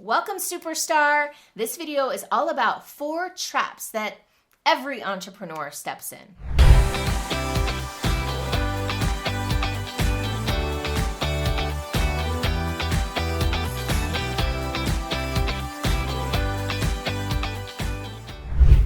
Welcome, superstar. This video is all about 4 traps that every entrepreneur steps in.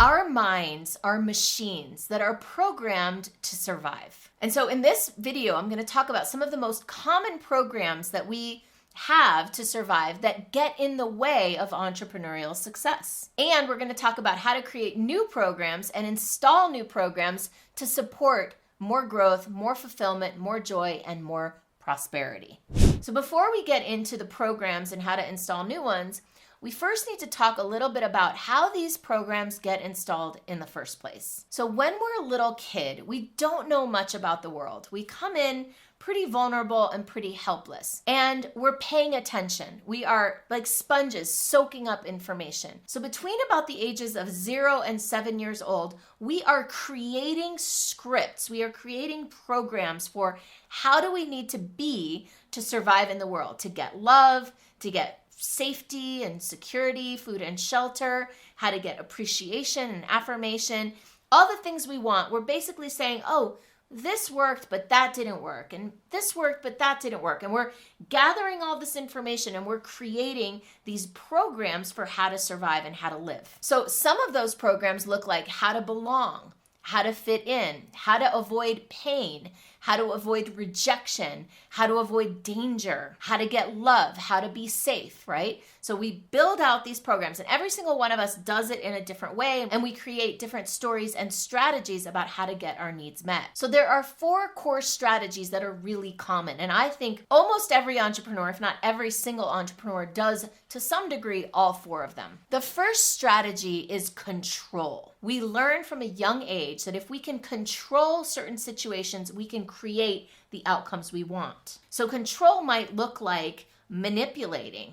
Our minds are machines that are programmed to survive. And so in this video, I'm going to talk about some of the most common programs that we have to survive that get in the way of entrepreneurial success. And we're going to talk about how to create new programs and install new programs to support more growth, more fulfillment, more joy, and more prosperity. So before we get into the programs and how to install new ones, we first need to talk a little bit about how these programs get installed in the first place. So when we're a little kid, we don't know much about the world. We come in pretty vulnerable and pretty helpless, and we're paying attention. We are like sponges soaking up information. So between about the ages of 0 and 7 years old, we are creating scripts. We are creating programs for how do we need to be to survive in the world, to get love, to get safety and security, food and shelter, how to get appreciation and affirmation, all the things we want. We're basically saying, oh, this worked, but that didn't work. And this worked, but that didn't work. And we're gathering all this information and we're creating these programs for how to survive and how to live. So some of those programs look like how to belong, how to fit in, how to avoid pain, how to avoid rejection, how to avoid danger, how to get love, how to be safe, right? So we build out these programs, and every single one of us does it in a different way, and we create different stories and strategies about how to get our needs met. So there are 4 core strategies that are really common, and I think almost every entrepreneur, if not every single entrepreneur, does to some degree all 4 of them. The first strategy is control. We learn from a young age that if we can control certain situations, we can create the outcomes we want. So control might look like manipulating,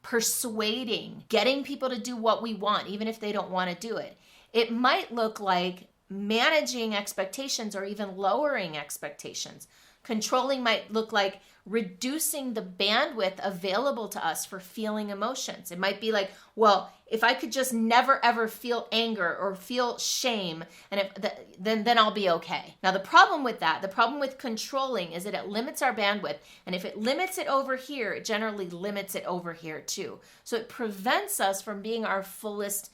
persuading, getting people to do what we want, even if they don't want to do it. It might look like managing expectations or even lowering expectations. Controlling might look like reducing the bandwidth available to us for feeling emotions. It might be like, well, if I could just never ever feel anger or feel shame, and then I'll be okay. Now the problem with that, the problem with controlling is that it limits our bandwidth, and if it limits it over here, it generally limits it over here too. So it prevents us from being our fullest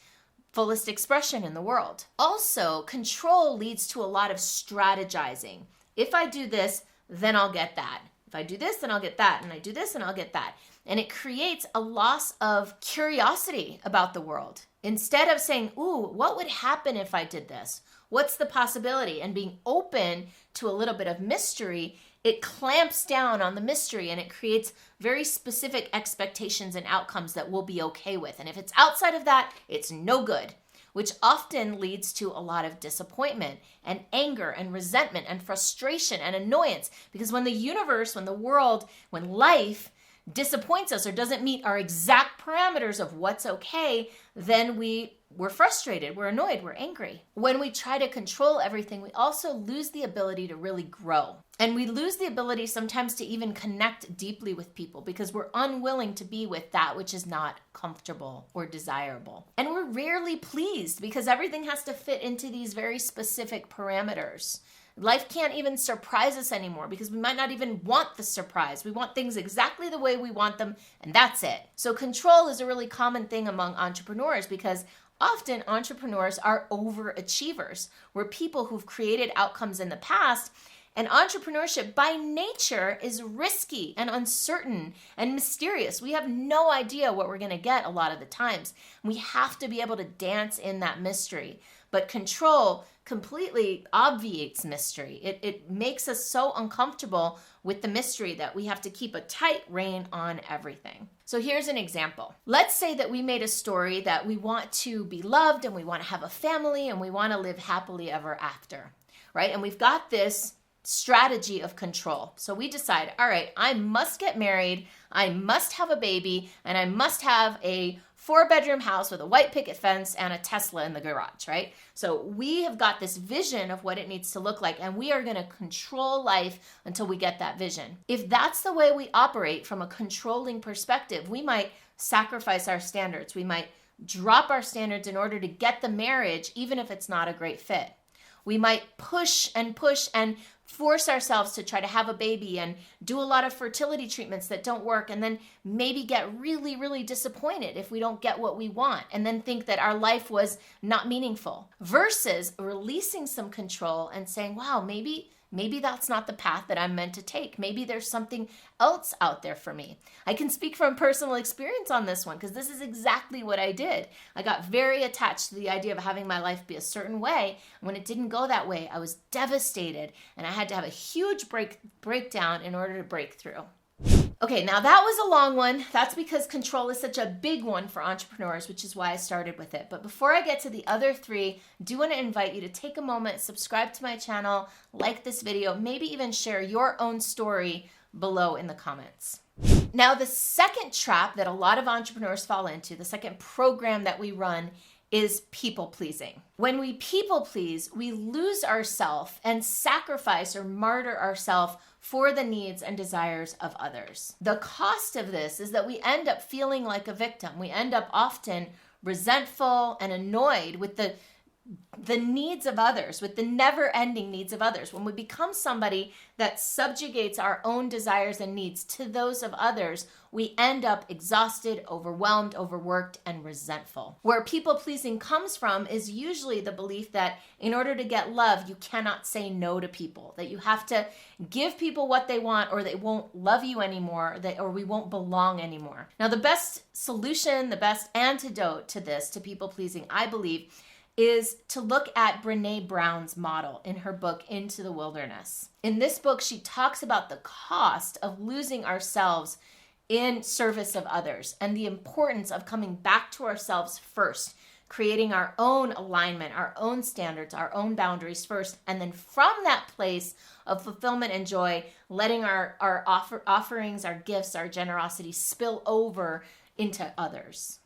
expression in the world. Also, control leads to a lot of strategizing. If I do this, then I'll get that. If I do this, then I'll get that. And I do this, and I'll get that. And it creates a loss of curiosity about the world. Instead of saying, ooh, what would happen if I did this? What's the possibility? And being open to a little bit of mystery, it clamps down on the mystery and it creates very specific expectations and outcomes that we'll be okay with. And if it's outside of that, it's no good, which often leads to a lot of disappointment and anger and resentment and frustration and annoyance. Because when the universe, when the world, when life disappoints us or doesn't meet our exact parameters of what's okay, then we're frustrated, we're annoyed, we're angry. When we try to control everything, we also lose the ability to really grow. And we lose the ability sometimes to even connect deeply with people because we're unwilling to be with that which is not comfortable or desirable. And we're rarely pleased because everything has to fit into these very specific parameters. Life can't even surprise us anymore because we might not even want the surprise. We want things exactly the way we want them, and that's it. So control is a really common thing among entrepreneurs because often entrepreneurs are overachievers. We're people who've created outcomes in the past, and entrepreneurship by nature is risky and uncertain and mysterious. We have no idea what we're going to get a lot of the times. We have to be able to dance in that mystery. But control completely obviates mystery. It makes us so uncomfortable with the mystery that we have to keep a tight rein on everything. So here's an example. Let's say that we made a story that we want to be loved and we want to have a family and we want to live happily ever after, right? And we've got this strategy of control. So we decide, all right, I must get married, I must have a baby, and I must have a 4-bedroom house with a white picket fence and a Tesla in the garage, right? So we have got this vision of what it needs to look like, and we are going to control life until we get that vision. If that's the way we operate from a controlling perspective, we might sacrifice our standards. We might drop our standards in order to get the marriage, even if it's not a great fit. We might push and force ourselves to try to have a baby and do a lot of fertility treatments that don't work, and then maybe get really, really disappointed if we don't get what we want, and then think that our life was not meaningful. Versus releasing some control and saying, wow, maybe that's not the path that I'm meant to take. Maybe there's something else out there for me. I can speak from personal experience on this one because this is exactly what I did. I got very attached to the idea of having my life be a certain way. When it didn't go that way, I was devastated, and I had to have a huge breakdown in order to break through. Okay, now that was a long one. That's because control is such a big one for entrepreneurs, which is why I started with it. But before I get to the other three, I do want to invite you to take a moment, subscribe to my channel, like this video, maybe even share your own story below in the comments. Now, the second trap that a lot of entrepreneurs fall into, the second program that we run, is people pleasing. When we people please, we lose ourselves and sacrifice or martyr ourselves for the needs and desires of others. The cost of this is that we end up feeling like a victim. We end up often resentful and annoyed with the needs of others, with the never-ending needs of others. When we become somebody that subjugates our own desires and needs to those of others, we end up exhausted, overwhelmed, overworked, and resentful. Where people-pleasing comes from is usually the belief that in order to get love, you cannot say no to people, that you have to give people what they want or they won't love you anymore, or we won't belong anymore. Now, the best solution, the best antidote to this, to people-pleasing, I believe, is to look at Brené Brown's model in her book, Into the Wilderness. In this book, she talks about the cost of losing ourselves in service of others and the importance of coming back to ourselves first, creating our own alignment, our own standards, our own boundaries first, and then from that place of fulfillment and joy, letting our offerings, our gifts, our generosity spill over into others.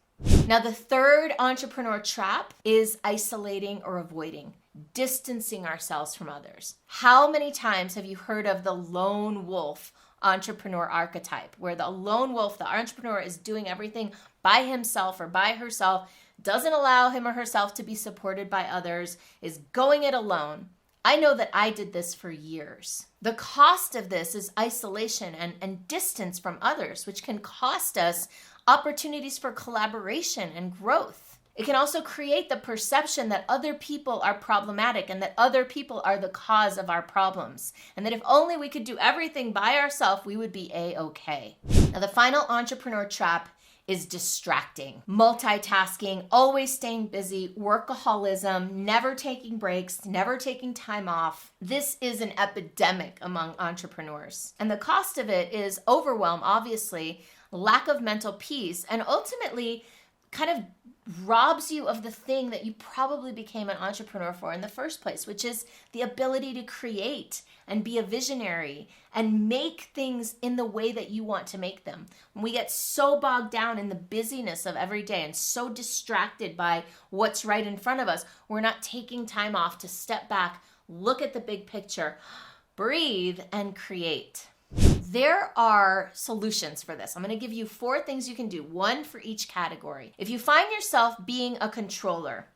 Now, the third entrepreneur trap is isolating or avoiding, distancing ourselves from others. How many times have you heard of the lone wolf entrepreneur archetype, where the lone wolf, the entrepreneur, is doing everything by himself or by herself, doesn't allow him or herself to be supported by others, is going it alone? I know that I did this for years. The cost of this is isolation and distance from others, which can cost us opportunities for collaboration and growth. It can also create the perception that other people are problematic and that other people are the cause of our problems, and that if only we could do everything by ourselves, we would be A-okay. Now, the final entrepreneur trap is distracting, multitasking, always staying busy, workaholism, never taking breaks, never taking time off. This is an epidemic among entrepreneurs. And the cost of it is overwhelm, obviously, lack of mental peace, and ultimately kind of robs you of the thing that you probably became an entrepreneur for in the first place, which is the ability to create and be a visionary and make things in the way that you want to make them. When we get so bogged down in the busyness of every day and so distracted by what's right in front of us, we're not taking time off to step back, look at the big picture, breathe, and create. There are solutions for this. I'm going to give you 4 things you can do, one for each category. If you find yourself being a controller,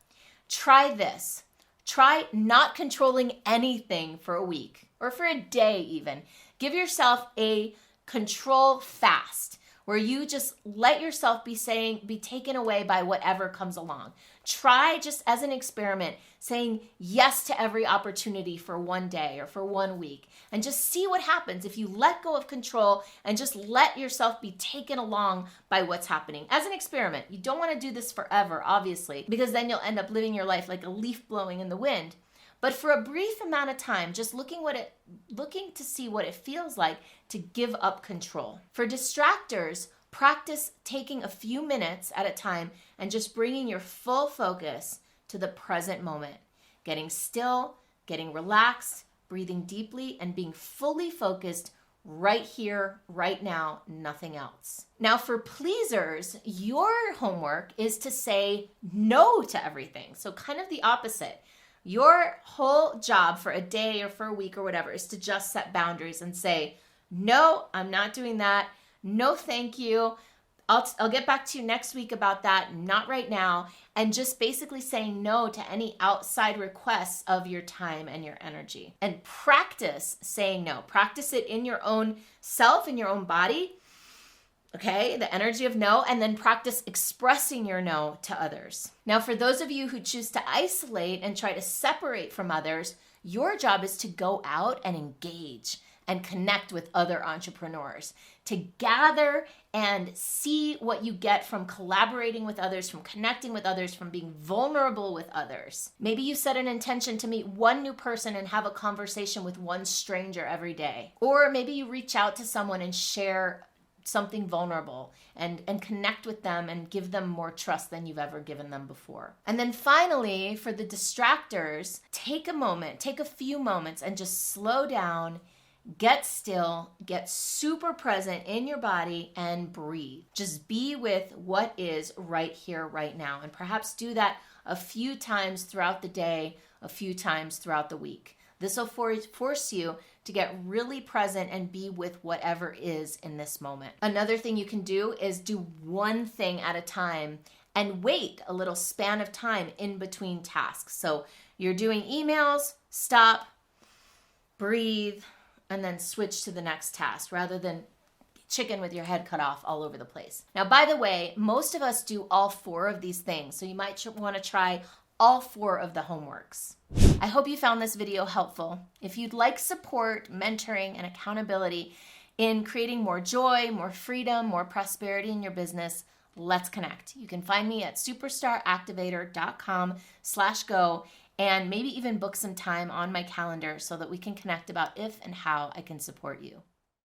try this. Try not controlling anything for a week or for a day even. Give yourself a control fast where you just let yourself be taken away by whatever comes along. Try, just as an experiment, saying yes to every opportunity for one day or for 1 week, and just see what happens if you let go of control and just let yourself be taken along by what's happening. As an experiment, you don't want to do this forever, obviously, because then you'll end up living your life like a leaf blowing in the wind. But for a brief amount of time, just looking to see what it feels like to give up control. For distractors, practice taking a few minutes at a time and just bringing your full focus to the present moment. Getting still, getting relaxed, breathing deeply, and being fully focused right here, right now, nothing else. Now, for pleasers, your homework is to say no to everything. So kind of the opposite. Your whole job for a day or for a week or whatever is to just set boundaries and say, no, I'm not doing that. No, thank you. I'll get back to you next week about that, not right now, and just basically saying no to any outside requests of your time and your energy. And practice saying no. Practice it in your own self, in your own body. Okay, the energy of no, and then practice expressing your no to others. Now, for those of you who choose to isolate and try to separate from others, your job is to go out and engage and connect with other entrepreneurs, to gather and see what you get from collaborating with others, from connecting with others, from being vulnerable with others. Maybe you set an intention to meet one new person and have a conversation with one stranger every day. Or maybe you reach out to someone and share something vulnerable and connect with them and give them more trust than you've ever given them before. And then finally, for the distractors, take a few moments and just slow down, get still, get super present in your body and breathe. Just be with what is right here, right now. And perhaps do that a few times throughout the day, a few times throughout the week. This will force you to get really present and be with whatever is in this moment. Another thing you can do is do one thing at a time and wait a little span of time in between tasks. So you're doing emails, stop, breathe, and then switch to the next task rather than chicken with your head cut off all over the place. Now, by the way, most of us do all 4 of these things, so you might want to try all 4 of the homeworks. I hope you found this video helpful. If you'd like support, mentoring, and accountability in creating more joy, more freedom, more prosperity in your business, let's connect. You can find me at superstaractivator.com/go and maybe even book some time on my calendar so that we can connect about if and how I can support you.